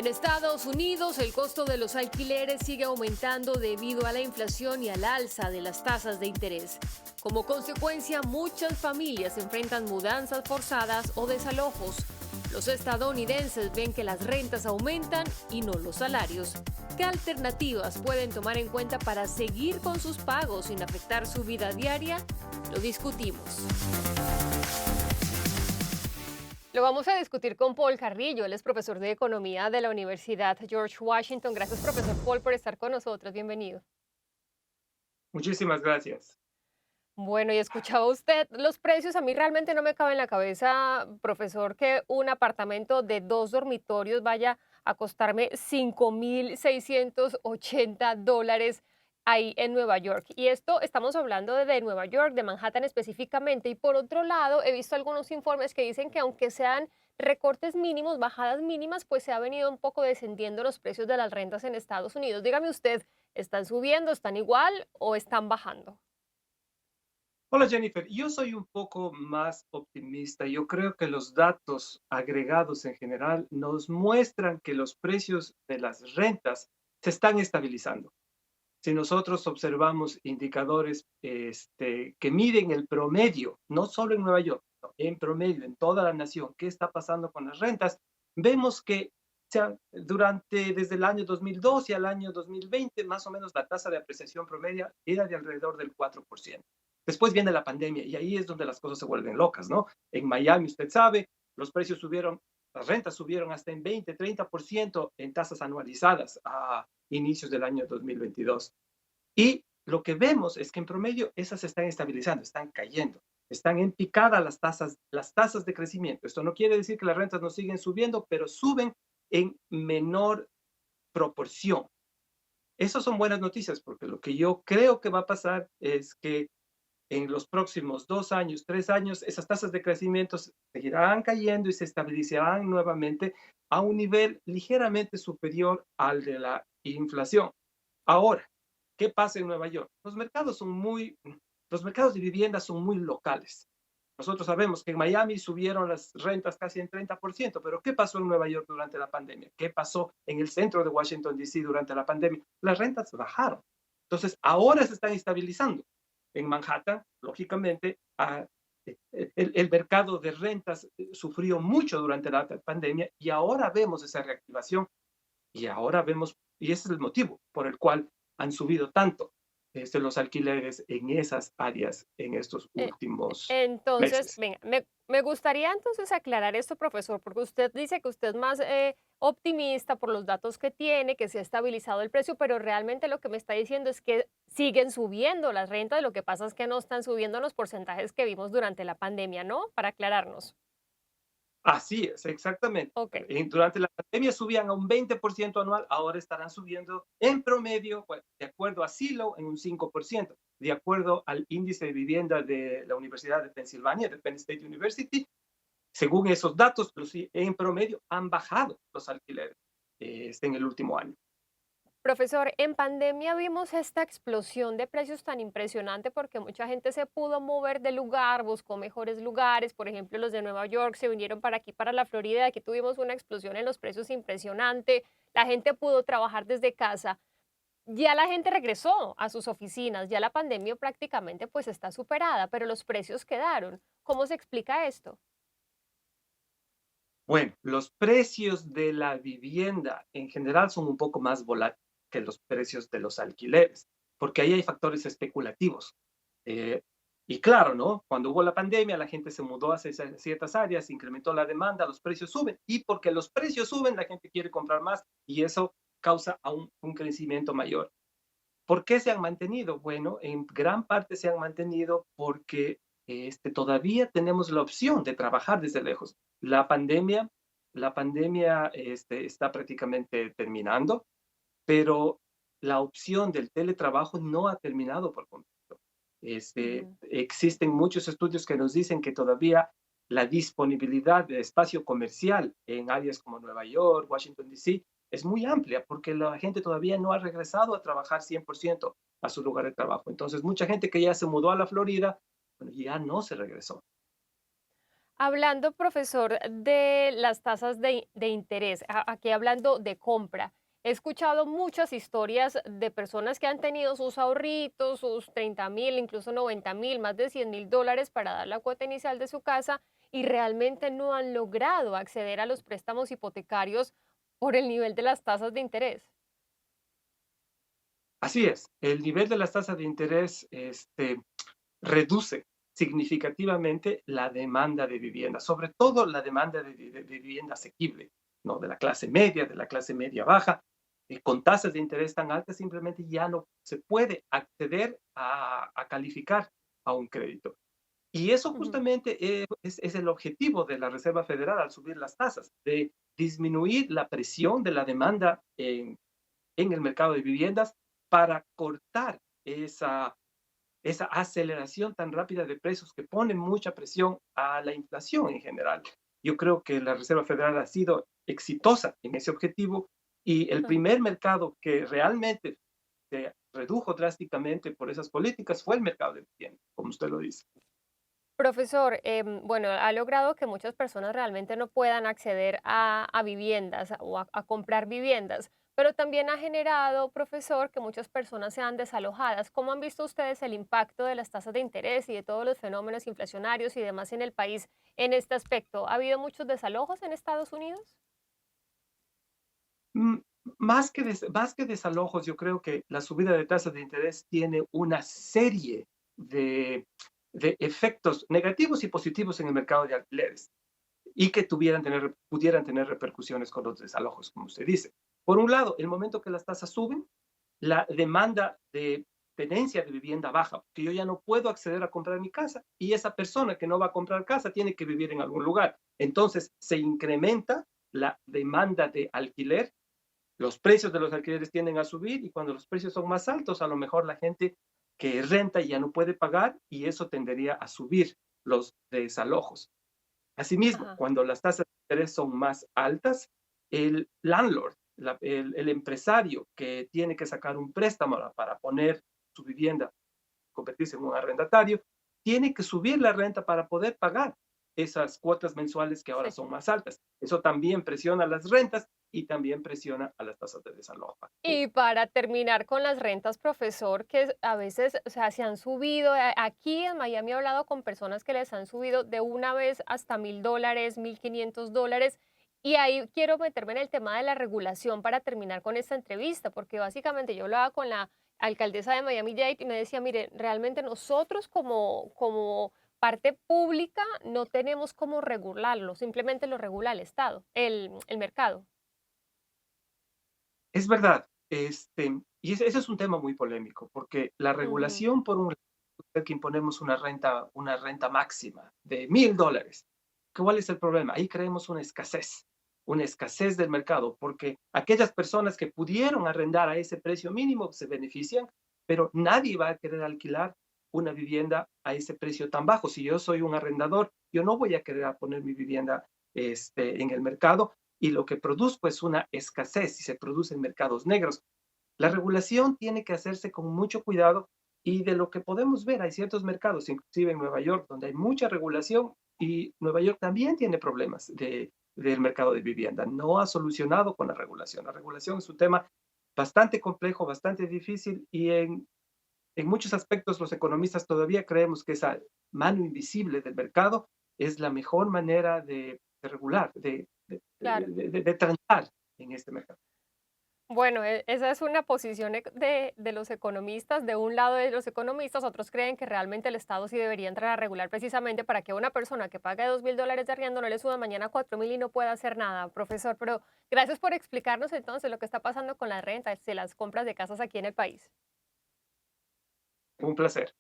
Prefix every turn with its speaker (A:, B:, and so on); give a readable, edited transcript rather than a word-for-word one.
A: Estados Unidos, el costo de los alquileres sigue aumentando debido a la inflación y al alza de las tasas de interés. Como consecuencia, muchas familias enfrentan mudanzas forzadas o desalojos. Los estadounidenses ven que las rentas aumentan y no los salarios. ¿Qué alternativas pueden tomar en cuenta para seguir con sus pagos sin afectar su vida diaria? Lo discutimos. Lo vamos a discutir con Paul Carrillo, él es profesor de Economía de la Universidad George Washington. Gracias, profesor Paul, por estar con nosotros. Bienvenido.
B: Muchísimas gracias.
A: Bueno, y escuchaba usted los precios. A mí realmente no me cabe en la cabeza, profesor, que un apartamento de 2 dormitorios vaya a costarme $5,680 ahí en Nueva York. Y esto estamos hablando de Nueva York, de Manhattan específicamente. Y por otro lado, he visto algunos informes que dicen que aunque sean recortes mínimos, bajadas mínimas, pues se ha venido un poco descendiendo los precios de las rentas en Estados Unidos. Dígame usted, ¿están subiendo, están igual o están bajando?
B: Hola Jennifer, yo soy un poco más optimista. Yo creo que los datos agregados en general nos muestran que los precios de las rentas se están estabilizando. Si nosotros observamos indicadores que miden el promedio, no solo en Nueva York, no, en promedio, en toda la nación, qué está pasando con las rentas, vemos que desde el año 2012 al año 2020, más o menos la tasa de apreciación promedio era de alrededor del 4%. Después viene la pandemia y ahí es donde las cosas se vuelven locas, ¿no? En Miami, usted sabe, los precios subieron, las rentas subieron hasta en 20, 30% en tasas anualizadas a inicios del año 2022. Y lo que vemos es que en promedio esas se están estabilizando, están cayendo, están en picada las tasas de crecimiento. Esto no quiere decir que las rentas no siguen subiendo, pero suben en menor proporción. Esas son buenas noticias porque lo que yo creo que va a pasar es que en los próximos 2 años, 3 años, esas tasas de crecimiento seguirán cayendo y se estabilizarán nuevamente a un nivel ligeramente superior al de la inflación. Ahora, ¿qué pasa en Nueva York? Los mercados de vivienda son muy locales. Nosotros sabemos que en Miami subieron las rentas casi en 30%, pero ¿qué pasó en Nueva York durante la pandemia? ¿Qué pasó en el centro de Washington, D.C. durante la pandemia? Las rentas bajaron. Entonces, ahora se están estabilizando. En Manhattan, lógicamente, el mercado de rentas sufrió mucho durante la pandemia y ahora vemos esa reactivación y ese es el motivo por el cual han subido tanto los alquileres en esas áreas en estos
A: Eh,
B: últimos
A: entonces,
B: meses.
A: venga, me gustaría entonces aclarar esto, profesor, porque usted dice que usted es más optimista por los datos que tiene, que se ha estabilizado el precio, pero realmente lo que me está diciendo es que siguen subiendo las rentas, lo que pasa es que no están subiendo los porcentajes que vimos durante la pandemia, ¿no? Para aclararnos.
B: Así es, exactamente.
A: Ok.
B: Durante la pandemia subían a un 20% anual, ahora estarán subiendo en promedio, pues, de acuerdo a Silo, en un 5%. De acuerdo al índice de vivienda de la Universidad de Pensilvania, de Penn State University, según esos datos, en promedio han bajado los alquileres en el último año.
A: Profesor, en pandemia vimos esta explosión de precios tan impresionante porque mucha gente se pudo mover de lugar, buscó mejores lugares, por ejemplo, los de Nueva York se vinieron para aquí, para la Florida, aquí tuvimos una explosión en los precios impresionante, la gente pudo trabajar desde casa, ya la gente regresó a sus oficinas, ya la pandemia prácticamente pues está superada, pero los precios quedaron. ¿Cómo se explica esto?
B: Bueno, los precios de la vivienda en general son un poco más volátiles que los precios de los alquileres, porque ahí hay factores especulativos. Eh, y claro, ¿no? Cuando hubo la pandemia, la gente se mudó hacia ciertas áreas, incrementó la demanda, los precios suben. Y porque los precios suben, la gente quiere comprar más y eso causa un crecimiento mayor. ¿Por qué se han mantenido? Bueno, en gran parte se han mantenido porque todavía tenemos la opción de trabajar desde lejos. La pandemia, la pandemia está prácticamente terminando, pero la opción del teletrabajo no ha terminado por completo.
A: Ujú.
B: Existen muchos estudios que nos dicen que todavía la disponibilidad de espacio comercial en áreas como Nueva York, Washington, D.C., es muy amplia porque la gente todavía no ha regresado a trabajar 100% a su lugar de trabajo. Entonces, mucha gente que ya se mudó a la Florida, bueno, ya no se regresó.
A: Hablando, profesor, de las tasas de interés, aquí hablando de compra, he escuchado muchas historias de personas que han tenido sus ahorritos, sus 30.000, incluso 90.000, más de 100.000 dólares para dar la cuota inicial de su casa y realmente no han logrado acceder a los préstamos hipotecarios por el nivel de las tasas de interés.
B: Así es, el nivel de las tasas de interés reduce significativamente la demanda de vivienda, sobre todo la demanda de vivienda asequible, ¿no? De la clase media baja, con tasas de interés tan altas, simplemente ya no se puede acceder a calificar a un crédito. Y eso
A: Ujú,
B: justamente es el objetivo de la Reserva Federal al subir las tasas, de disminuir la presión de la demanda en el mercado de viviendas para cortar esa aceleración tan rápida de precios que pone mucha presión a la inflación en general. Yo creo que la Reserva Federal ha sido exitosa en ese objetivo y el
A: ujú.
B: primer mercado que realmente se redujo drásticamente por esas políticas fue el mercado de vivienda, como usted lo dice.
A: Profesor, bueno, ha logrado que muchas personas realmente no puedan acceder a viviendas o a comprar viviendas, pero también ha generado, profesor, que muchas personas sean desalojadas. ¿Cómo han visto ustedes el impacto de las tasas de interés y de todos los fenómenos inflacionarios y demás en el país en este aspecto? ¿Ha habido muchos desalojos en Estados Unidos?
B: Mm, más que desalojos, yo creo que la subida de tasas de interés tiene una serie de, de efectos negativos y positivos en el mercado de alquileres y que pudieran tener repercusiones con los desalojos, como usted dice. Por un lado, el momento que las tasas suben, la demanda de tenencia de vivienda baja, porque yo ya no puedo acceder a comprar mi casa y esa persona que no va a comprar casa tiene que vivir en algún lugar. Entonces se incrementa la demanda de alquiler, los precios de los alquileres tienden a subir y cuando los precios son más altos, a lo mejor la gente que renta ya no puede pagar y eso tendería a subir los desalojos. Asimismo,
A: Ajá.
B: cuando las tasas de interés son más altas, el landlord, el empresario que tiene que sacar un préstamo para poner su vivienda, convertirse en un arrendatario, tiene que subir la renta para poder pagar esas cuotas mensuales que ahora
A: Sí.
B: son más altas. Eso también presiona las rentas y también presiona a las tasas de desalojo.
A: Y para terminar con las rentas, profesor, que a veces, o sea, se han subido, aquí en Miami he hablado con personas que les han subido de una vez hasta $1.000, $1.500, y ahí quiero meterme en el tema de la regulación para terminar con esta entrevista, porque básicamente yo hablaba con la alcaldesa de Miami-Dade y me decía, mire, realmente nosotros como parte pública no tenemos cómo regularlo, simplemente lo regula el Estado, el mercado.
B: Es verdad, y ese es un tema muy polémico, porque la
A: Ujú,
B: regulación, por un lado, que imponemos una renta máxima de $1.000. ¿Cuál es el problema? Ahí creemos una escasez del mercado, porque aquellas personas que pudieron arrendar a ese precio mínimo se benefician, pero nadie va a querer alquilar una vivienda a ese precio tan bajo. Si yo soy un arrendador, yo no voy a querer poner mi vivienda en el mercado y lo que produzco es una escasez y se produce en mercados negros. La regulación tiene que hacerse con mucho cuidado y de lo que podemos ver, hay ciertos mercados, inclusive en Nueva York, donde hay mucha regulación y Nueva York también tiene problemas del mercado de vivienda. No ha solucionado con la regulación. La regulación es un tema bastante complejo, bastante difícil y en muchos aspectos los economistas todavía creemos que esa mano invisible del mercado es la mejor manera de regular,
A: claro.
B: de transar en este mercado.
A: Bueno, esa es una posición de los economistas. De un lado de los economistas, otros creen que realmente el Estado sí debería entrar a regular precisamente para que una persona que pague $2.000 de arriendo no le suba mañana 4.000 y no pueda hacer nada, profesor. Pero gracias por explicarnos entonces lo que está pasando con las rentas y las compras de casas aquí en el país.
B: Un placer.